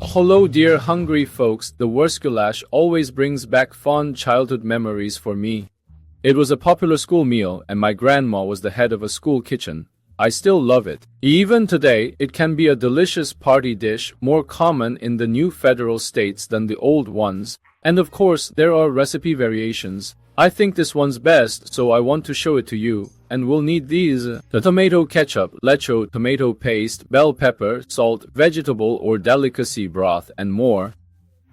Hello dear hungry folks, the goulash always brings back fond childhood memories for me. It was a popular school meal and my grandma was the head of a school kitchen. I still love it. Even today, it can be a delicious party dish, more common in the new federal states than the old ones. And of course, there are recipe variations. I think this one's best, so I want to show it to you. And we'll need these: the tomato ketchup, lecsó tomato paste, bell pepper, salt, vegetable or delicacy broth, and more.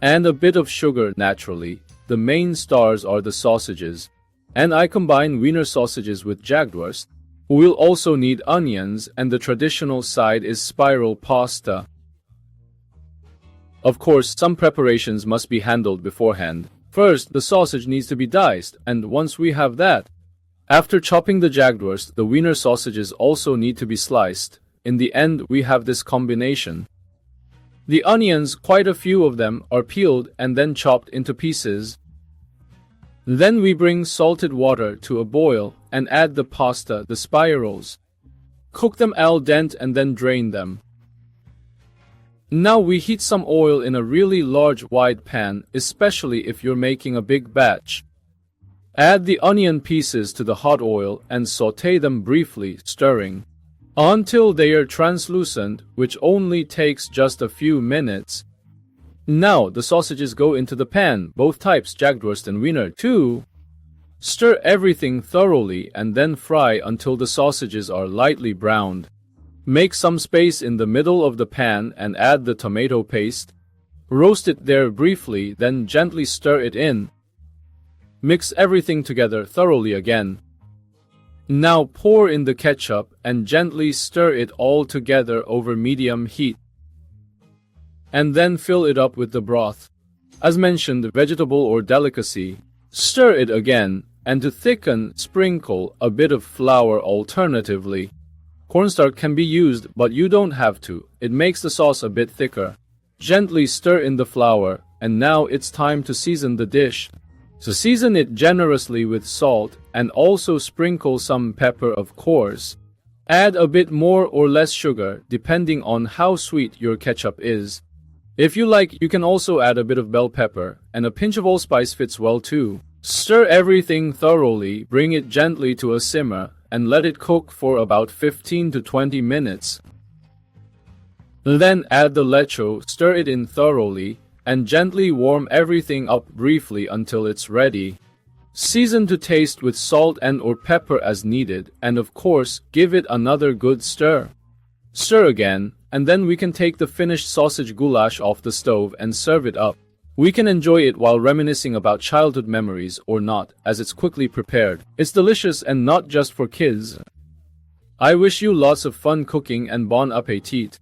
And a bit of sugar, naturally. The main stars are the sausages. And I combine Wiener sausages with Jagdwurst. We'll also need onions, and the traditional side is spiral pasta. Of course, some preparations must be handled beforehand. First, the sausage needs to be diced, and once we have that, after chopping the Jagdwurst, the Wiener sausages also need to be sliced. In the end, we have this combination. The onions, quite a few of them, are peeled and then chopped into pieces. Then we bring salted water to a boil and add the pasta, the spirals. Cook them al dente and then drain them. Now we heat some oil in a really large wide pan, especially if you're making a big batch. Add the onion pieces to the hot oil and sauté them briefly, stirring until they are translucent, which only takes just a few minutes. Now the sausages go into the pan, both types, Jagdwurst and Wiener too. Stir everything thoroughly and then fry until the sausages are lightly browned. Make some space in the middle of the pan and add the tomato paste. Roast it there briefly, then gently stir it in. Mix everything together thoroughly again. Now pour in the ketchup and gently stir it all together over medium heat. And then fill it up with the broth. As mentioned, vegetable or delicacy. Stir it again, and to thicken, sprinkle a bit of flour alternatively. Cornstarch can be used, but you don't have to. It makes the sauce a bit thicker. Gently stir in the flour, and now it's time to season the dish. So season it generously with salt, and also sprinkle some pepper, of course. Add a bit more or less sugar, depending on how sweet your ketchup is. If you like, you can also add a bit of bell pepper, and a pinch of allspice fits well too. Stir everything thoroughly, bring it gently to a simmer, and let it cook for about 15 to 20 minutes. Then add the lecsó, stir it in thoroughly, and gently warm everything up briefly until it's ready. Season to taste with salt and or pepper as needed, and of course, give it another good stir. Stir again, and then we can take the finished sausage goulash off the stove and serve it up. We can enjoy it while reminiscing about childhood memories or not, as it's quickly prepared. It's delicious and not just for kids. I wish you lots of fun cooking and bon appétit.